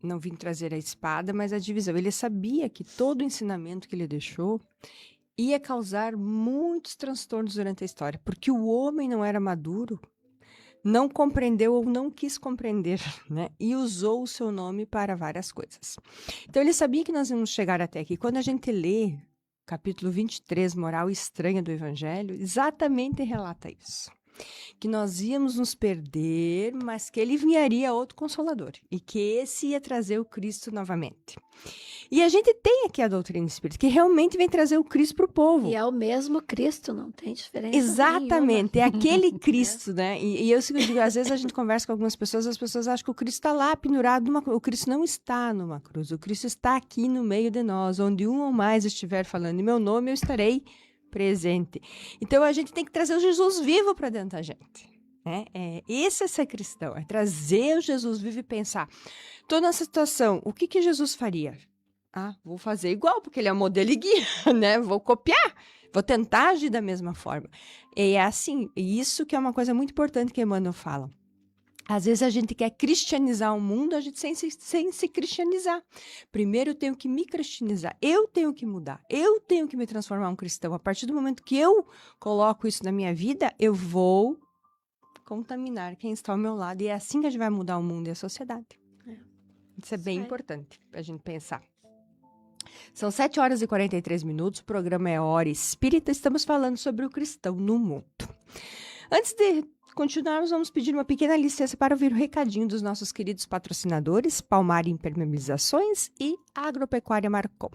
não vim trazer a espada, mas a divisão. Ele sabia que todo o ensinamento que ele deixou ia causar muitos transtornos durante a história, porque o homem não era maduro, não compreendeu ou não quis compreender, né? E usou o seu nome para várias coisas. Então, ele sabia que nós íamos chegar até aqui. Quando a gente lê capítulo 23, Moral Estranha do Evangelho, exatamente relata isso. Que nós íamos nos perder, mas que ele enviaria outro Consolador. E que esse ia trazer o Cristo novamente. E a gente tem aqui a doutrina espírita, que realmente vem trazer o Cristo para o povo. E é o mesmo Cristo, não tem diferença Exatamente, nenhuma. é aquele Cristo, né? E eu digo, às vezes a gente conversa com algumas pessoas, as pessoas acham que o Cristo está lá pendurado numa cruz. O Cristo não está numa cruz, o Cristo está aqui no meio de nós, onde um ou mais estiver falando em meu nome, eu estarei presente. Então a gente tem que trazer o Jesus vivo para dentro da gente. Esse é ser cristão, é trazer o Jesus vivo e pensar, estou nessa situação, o que Jesus faria? Vou fazer igual, porque ele é o modelo e guia, né? Vou copiar, vou tentar agir da mesma forma. E é assim, isso que é uma coisa muito importante que Emmanuel fala. Às vezes a gente quer cristianizar o mundo, a gente sem se cristianizar. Primeiro eu tenho que me cristianizar, eu tenho que mudar, eu tenho que me transformar um cristão. A partir do momento que eu coloco isso na minha vida, eu vou contaminar quem está ao meu lado. E é assim que a gente vai mudar o mundo e a sociedade. Isso é bem importante para a gente pensar. São 7 horas e 43 minutos, o programa é Hora Espírita, estamos falando sobre o cristão no mundo. Antes de continuarmos, vamos pedir uma pequena licença para ouvir o recadinho dos nossos queridos patrocinadores, Palmar Impermeabilizações e Agropecuária Marcon.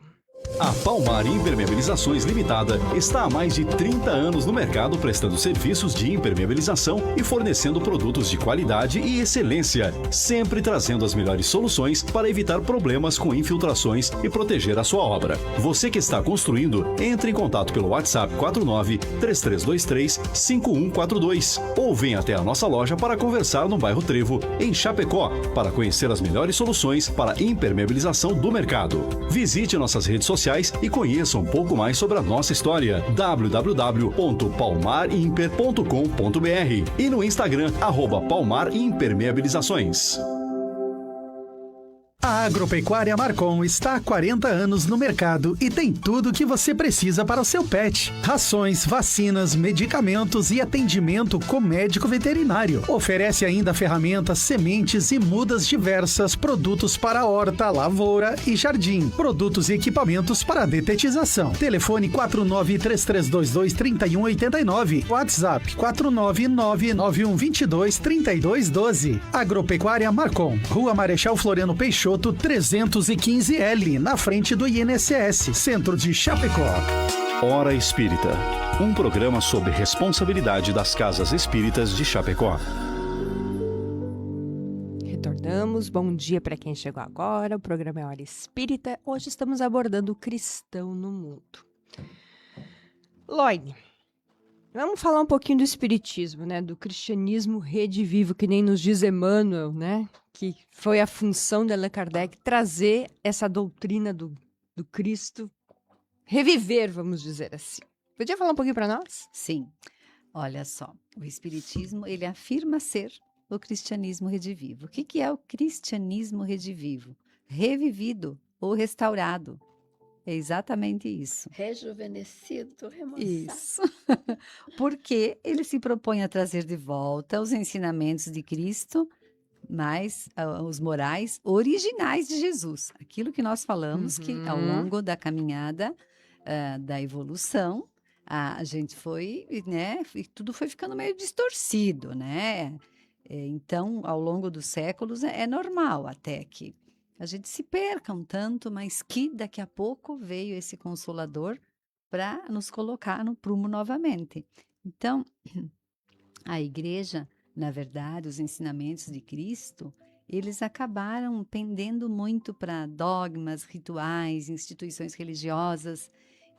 A Palmar Impermeabilizações Limitada está há mais de 30 anos no mercado prestando serviços de impermeabilização e fornecendo produtos de qualidade e excelência, sempre trazendo as melhores soluções para evitar problemas com infiltrações e proteger a sua obra. Você que está construindo, entre em contato pelo WhatsApp 49-3323-5142 ou venha até a nossa loja para conversar no bairro Trevo, em Chapecó, para conhecer as melhores soluções para impermeabilização do mercado. Visite nossas redes sociais e conheça um pouco mais sobre a nossa história. www.palmarimper.com.br e no Instagram, @palmarimpermeabilizações. A Agropecuária Marcon está há 40 anos no mercado e tem tudo o que você precisa para o seu pet. Rações, vacinas, medicamentos e atendimento com médico veterinário. Oferece ainda ferramentas, sementes e mudas diversas, produtos para horta, lavoura e jardim. Produtos e equipamentos para detetização. Telefone 4933223189. WhatsApp 49991223212. Agropecuária Marcon. Rua Marechal Floriano Peixoto, 315L, na frente do INSS, Centro de Chapecó. Hora Espírita, um programa sobre responsabilidade das casas espíritas de Chapecó. Retornamos, bom dia para quem chegou agora, o programa é Hora Espírita. Hoje estamos abordando o cristão no mundo. Laine, vamos falar um pouquinho do espiritismo, né? Do cristianismo redivivo, que nem nos diz Emmanuel, né? Que foi a função de Allan Kardec trazer essa doutrina do Cristo, reviver, vamos dizer assim. Podia falar um pouquinho para nós? Sim. Olha só, o Espiritismo, ele afirma ser o cristianismo redivivo. O que é o cristianismo redivivo? Revivido ou restaurado. É exatamente isso. Rejuvenescido, remoçado. Isso. Porque ele se propõe a trazer de volta os ensinamentos de Cristo, mas os morais originais de Jesus. Aquilo que nós falamos que ao longo da caminhada da evolução, a gente foi, né, e tudo foi ficando meio distorcido, né? Então, ao longo dos séculos, é normal até que a gente se perca um tanto, mas que daqui a pouco veio esse Consolador para nos colocar no prumo novamente. Então, a igreja, na verdade, os ensinamentos de Cristo, eles acabaram pendendo muito para dogmas, rituais, instituições religiosas.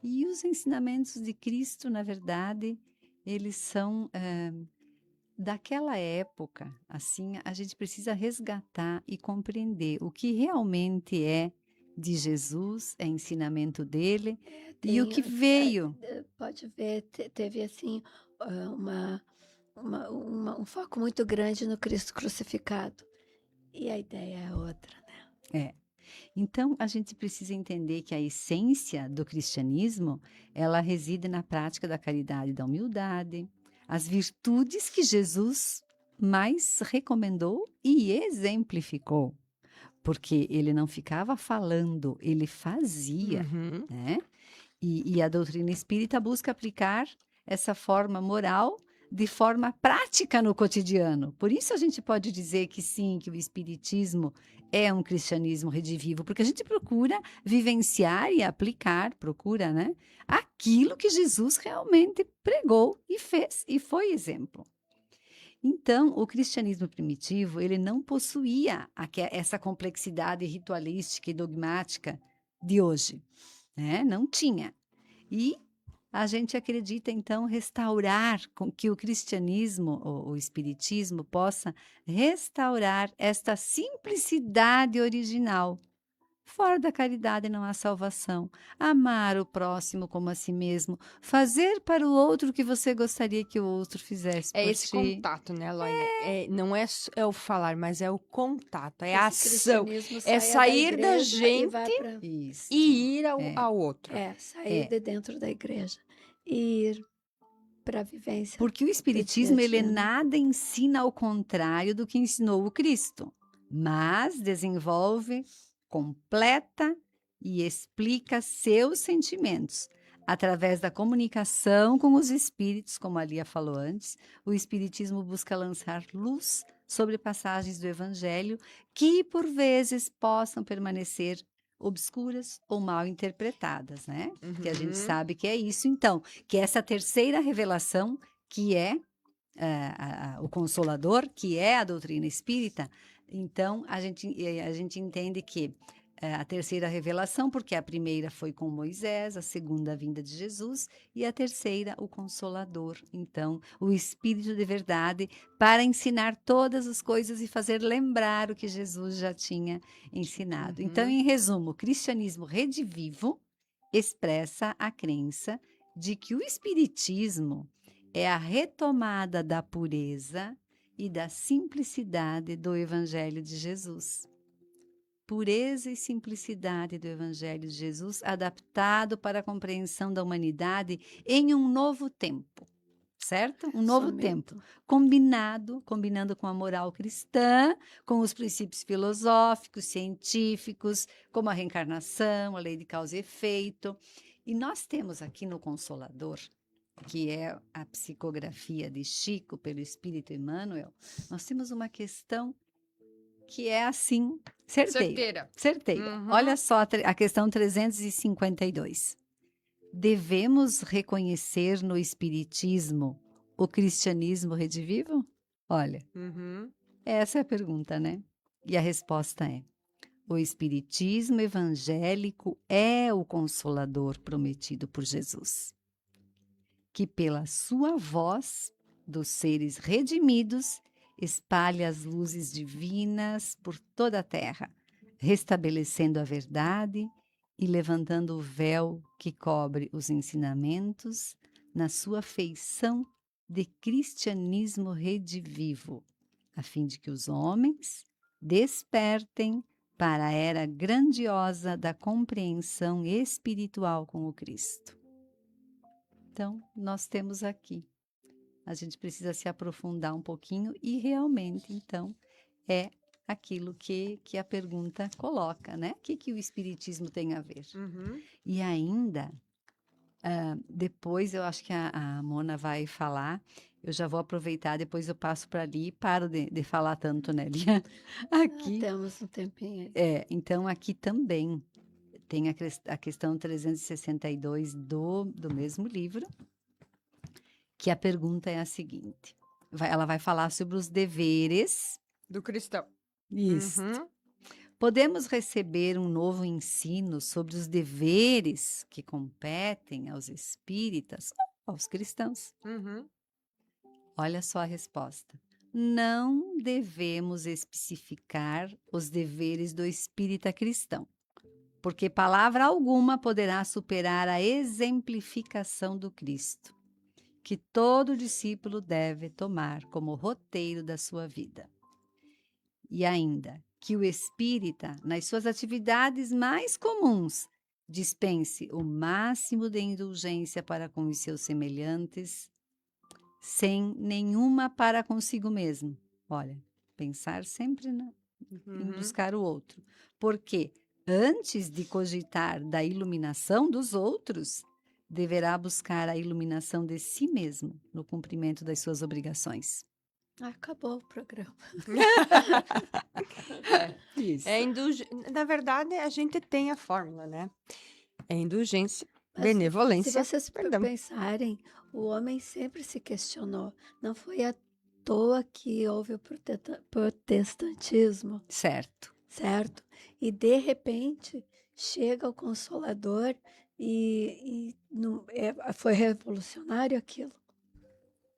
E os ensinamentos de Cristo, na verdade, eles são daquela época. Assim, a gente precisa resgatar e compreender o que realmente é de Jesus, é ensinamento dele, e o que veio. Pode ver, teve assim um foco muito grande no Cristo crucificado. E a ideia é outra, né? Então, a gente precisa entender que a essência do cristianismo, ela reside na prática da caridade e da humildade, as virtudes que Jesus mais recomendou e exemplificou. Porque ele não ficava falando, ele fazia, né? E a doutrina espírita busca aplicar essa forma moral de forma prática no cotidiano. Por isso a gente pode dizer que sim, que o espiritismo é um cristianismo redivivo, porque a gente procura vivenciar e aplicar, né, aquilo que Jesus realmente pregou e fez e foi exemplo. Então, o cristianismo primitivo, ele não possuía essa complexidade ritualística e dogmática de hoje, né? Não tinha. E a gente acredita, então, que o cristianismo, o espiritismo, possa restaurar esta simplicidade original. Fora da caridade não há salvação. Amar o próximo como a si mesmo. Fazer para o outro o que você gostaria que o outro fizesse por ti. É esse contato, né, Laine? Não é o falar, mas é o contato, é a ação. É sair da gente e ir ao outro. Sair de dentro da igreja e ir para a vivência. Porque o espiritismo, ele nada ensina ao contrário do que ensinou o Cristo, mas desenvolve, completa e explica seus sentimentos. Através da comunicação com os espíritos, como a Lia falou antes, o espiritismo busca lançar luz sobre passagens do evangelho que, por vezes, possam permanecer obscuras ou mal interpretadas, né? Que a gente sabe que é isso. Então, que essa terceira revelação, que é o Consolador, que é a doutrina espírita, então a gente entende que a terceira revelação, porque a primeira foi com Moisés, a segunda a vinda de Jesus e a terceira o Consolador. Então, o Espírito de verdade para ensinar todas as coisas e fazer lembrar o que Jesus já tinha ensinado. Então, em resumo, o cristianismo redivivo expressa a crença de que o Espiritismo é a retomada da pureza e da simplicidade do Evangelho de Jesus. Pureza e simplicidade do Evangelho de Jesus, adaptado para a compreensão da humanidade em um novo tempo, certo? Um novo tempo, combinando com a moral cristã, com os princípios filosóficos, científicos, como a reencarnação, a lei de causa e efeito. E nós temos aqui no Consolador, que é a psicografia de Chico pelo Espírito Emmanuel, nós temos uma questão que é assim, certeira. Olha só a questão 352. Devemos reconhecer no Espiritismo o cristianismo redivivo? Olha, essa é a pergunta, né? E a resposta é: o Espiritismo evangélico é o Consolador prometido por Jesus, que pela sua voz dos seres redimidos espalha as luzes divinas por toda a terra, restabelecendo a verdade e levantando o véu que cobre os ensinamentos na sua feição de cristianismo redivivo. a fim de que os homens despertem para a era grandiosa da compreensão espiritual com o Cristo. Então, nós temos aqui. A gente precisa se aprofundar um pouquinho e realmente, então, é aquilo que a pergunta coloca, né? O que o Espiritismo tem a ver? E ainda, depois eu acho que a Mona vai falar, eu já vou aproveitar, depois eu passo para ali e paro de falar tanto, né, Lia? Aqui, Temos um tempinho aí. então aqui também tem a questão 362 do mesmo livro, que a pergunta é a seguinte, ela vai falar sobre os deveres. Do cristão. Isso. Podemos receber um novo ensino sobre os deveres que competem aos espíritas ou aos cristãos? Olha só a resposta. Não devemos especificar os deveres do espírita cristão, porque palavra alguma poderá superar a exemplificação do Cristo, que todo discípulo deve tomar como roteiro da sua vida. E ainda, que o espírita, nas suas atividades mais comuns, dispense o máximo de indulgência para com os seus semelhantes, sem nenhuma para consigo mesmo. Olha, pensar sempre em buscar o outro. Porque antes de cogitar da iluminação dos outros, deverá buscar a iluminação de si mesmo no cumprimento das suas obrigações. Acabou o programa. Isso. Na verdade, a gente tem a fórmula, né? É indulgência, Mas benevolência, Se vocês perdão. pensarem, o homem sempre se questionou. Não foi à toa que houve o protestantismo, Certo. certo? E, de repente, chega o Consolador foi revolucionário aquilo.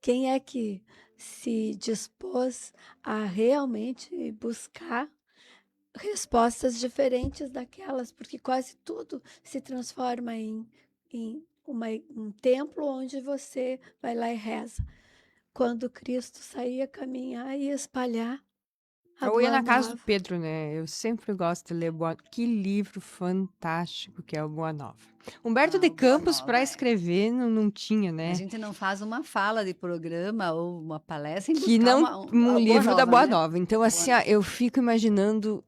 Quem é que se dispôs a realmente buscar respostas diferentes daquelas? Porque quase tudo se transforma em um templo onde você vai lá e reza. Quando Cristo saía caminhar e espalhar a Eu ia Boa na casa Nova. do Pedro, né? Eu sempre gosto de ler Que livro fantástico que é o Boa Nova. Humberto de Boa Campos, Nova, para escrever, não tinha, né? A gente não faz uma fala de programa ou uma palestra em Que buscar não uma um livro da Boa né? Nova. Então, assim, ó, eu fico imaginando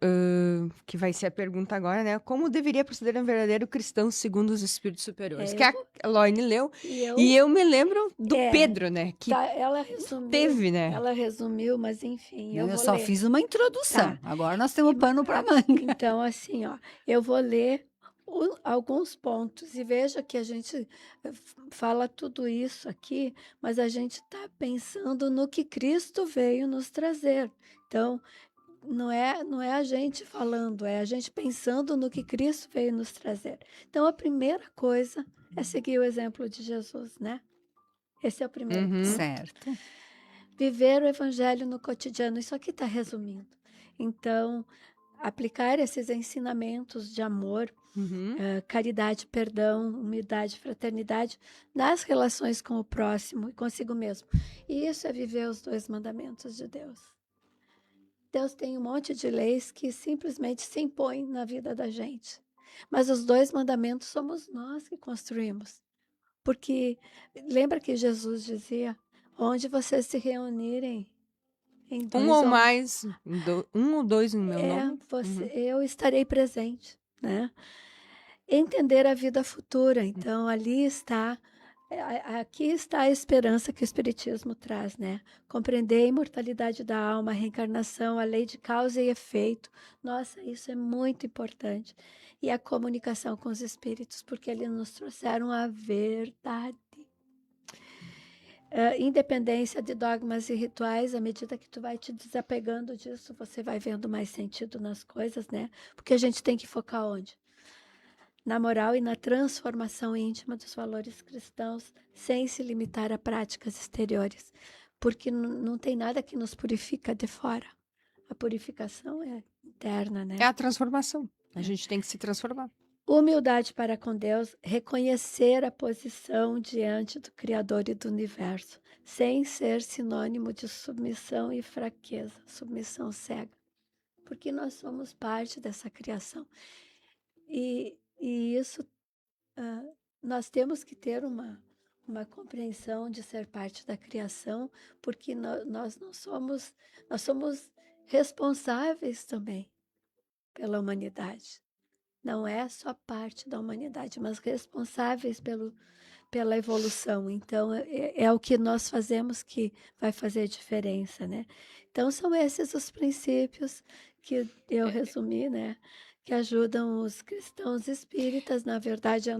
que vai ser a pergunta agora, né? Como deveria proceder um verdadeiro cristão segundo os espíritos superiores? Que a Loine leu. E eu me lembro do Pedro, né? Que ela resumiu, teve, né? Ela resumiu, mas enfim, Eu vou só ler. fiz uma introdução. Tá. Agora nós temos pano para manga. Então, assim, ó, eu vou ler alguns pontos e veja que a gente fala tudo isso aqui, mas a gente está pensando no que Cristo veio nos trazer. Então, não é a gente falando, é a gente pensando no que Cristo veio nos trazer. Então, a primeira coisa é seguir o exemplo de Jesus, né? Esse é o primeiro ponto. Certo. Viver o evangelho no cotidiano, isso aqui está resumindo. Então, aplicar esses ensinamentos de amor, caridade, perdão, humildade, fraternidade nas relações com o próximo e consigo mesmo. E isso é viver os 2 mandamentos de Deus. Deus tem um monte de leis que simplesmente se impõem na vida da gente. Mas os 2 mandamentos somos nós que construímos. Porque lembra que Jesus dizia, onde vocês se reunirem em 2 Um ou mais, 1 ou 2 no meu nome. Eu estarei presente, né? Entender a vida futura. Então, aqui está a esperança que o Espiritismo traz, né? Compreender a imortalidade da alma, a reencarnação, a lei de causa e efeito. Nossa, isso é muito importante. E a comunicação com os espíritos, porque eles nos trouxeram a verdade. Independência de dogmas e rituais, à medida que tu vai te desapegando disso, você vai vendo mais sentido nas coisas, né? Porque a gente tem que focar onde? Na moral e na transformação íntima dos valores cristãos, sem se limitar a práticas exteriores, porque não tem nada que nos purifica de fora. A purificação é interna, né? É a transformação. A gente tem que se transformar. Humildade para com Deus, reconhecer a posição diante do Criador e do universo, sem ser sinônimo de submissão e fraqueza, submissão cega, porque nós somos parte dessa criação. E isso, nós temos que ter uma compreensão de ser parte da criação, porque nós somos responsáveis também pela humanidade. Não é só parte da humanidade, mas responsáveis pela evolução. Então, é o que nós fazemos que vai fazer diferença, né? Então, são esses os princípios que eu resumi, né? Que ajudam os cristãos espíritas. Na verdade,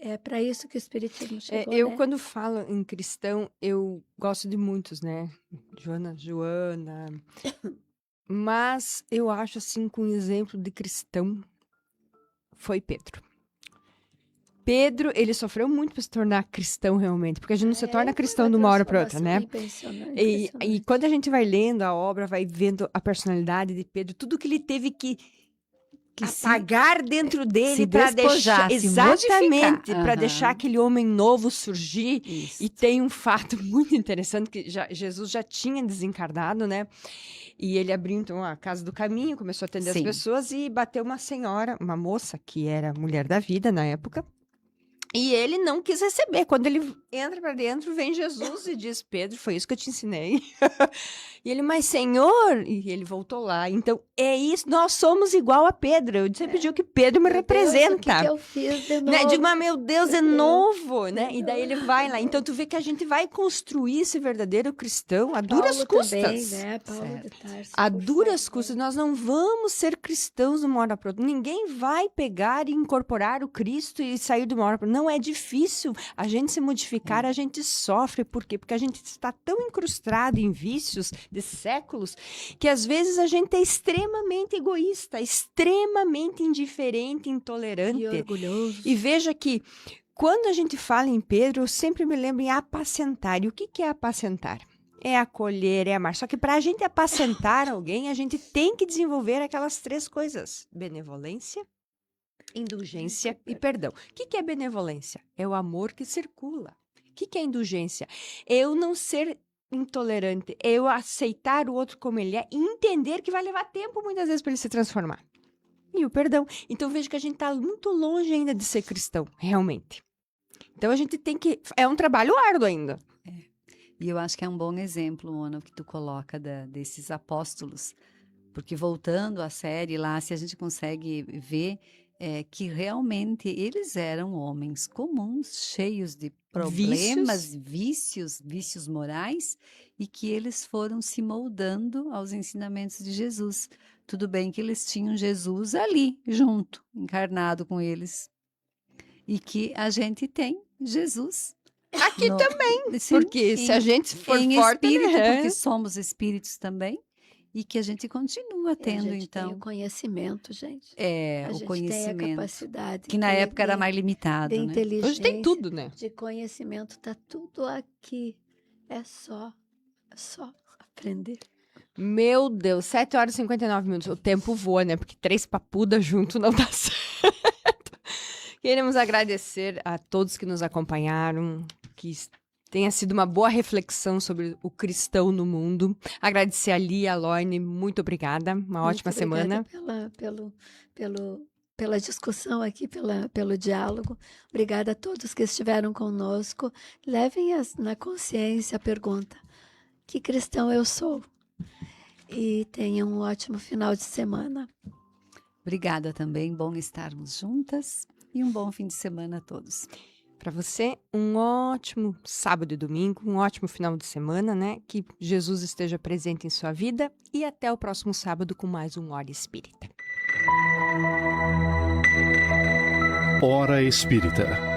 é para isso que o espiritismo chegou, Eu, né? quando falo em cristão, eu gosto de muitos, né? Joana, mas eu acho assim que um exemplo de cristão foi Pedro. Pedro, ele sofreu muito para se tornar cristão realmente, porque a gente não se torna cristão de uma hora para outra, né? E quando a gente vai lendo a obra, vai vendo a personalidade de Pedro, tudo que ele teve que apagar dentro dele para deixar, exatamente, para deixar aquele homem novo surgir. Isso. E tem um fato muito interessante que Jesus já tinha desencarnado, né? E ele abriu então a Casa do Caminho, começou a atender as pessoas e bateu uma senhora, uma moça que era mulher da vida na época. E ele não quis receber. Quando ele entra para dentro, vem Jesus e diz: Pedro, foi isso que eu te ensinei. E ele, mas Senhor, e ele voltou lá. Então, é isso, nós somos igual a Pedro. Eu sempre digo que Pedro me representa. Deus, o que eu fiz de novo? Né? Digo, mas meu Deus, é novo, né? E daí ele vai lá. Então, tu vê que a gente vai construir esse verdadeiro cristão a duras custas. Também, né? Paulo de Tarso, a duras custas. Nós não vamos ser cristãos de uma hora para outra. Ninguém vai pegar e incorporar o Cristo e sair de uma hora para outra. Não é difícil a gente se modificar, a gente sofre. Por quê? Porque a gente está tão incrustado em vícios de séculos que às vezes a gente é extremamente egoísta, extremamente indiferente, intolerante. E orgulhoso. E veja que quando a gente fala em Pedro, eu sempre me lembro em apacentar. E o que é apacentar? É acolher, é amar. Só que para a gente apacentar alguém, a gente tem que desenvolver aquelas 3 coisas: benevolência, indulgência e perdão. O que é benevolência? É o amor que circula. O que é indulgência? Eu não ser intolerante, eu aceitar o outro como ele é e entender que vai levar tempo muitas vezes para ele se transformar. E o perdão. Então vejo que a gente está muito longe ainda de ser cristão, realmente. Então a gente tem que... É um trabalho árduo ainda. E eu acho que é um bom exemplo, Mona, o que tu coloca desses apóstolos. Porque voltando à série lá, se a gente consegue ver que realmente eles eram homens comuns, cheios de problemas, vícios morais, e que eles foram se moldando aos ensinamentos de Jesus. Tudo bem que eles tinham Jesus ali, junto, encarnado com eles. E que a gente tem Jesus. Aqui também, Sim, porque se a gente for em forte, espírito, né? porque somos espíritos também, e que a gente continua tendo, a gente então. tem o conhecimento, gente. O gente conhecimento. tem a capacidade. Que na época era mais limitado, de né? inteligência. Hoje tem tudo, né? De conhecimento, tá tudo aqui. É só aprender. Meu Deus, 7h59. O tempo voa, né? Porque 3 papudas junto não dá certo. Queremos agradecer a todos que nos acompanharam, que tenha sido uma boa reflexão sobre o cristão no mundo. Agradecer a Lia, a Loine, muito obrigada. Uma ótima semana. Pela discussão aqui, pelo diálogo. Obrigada a todos que estiveram conosco. Levem na consciência a pergunta: que cristão eu sou? E tenham um ótimo final de semana. Obrigada também, bom estarmos juntas e um bom fim de semana a todos. Para você, um ótimo sábado e domingo, um ótimo final de semana, né? Que Jesus esteja presente em sua vida e até o próximo sábado com mais um Hora Espírita. Hora Espírita.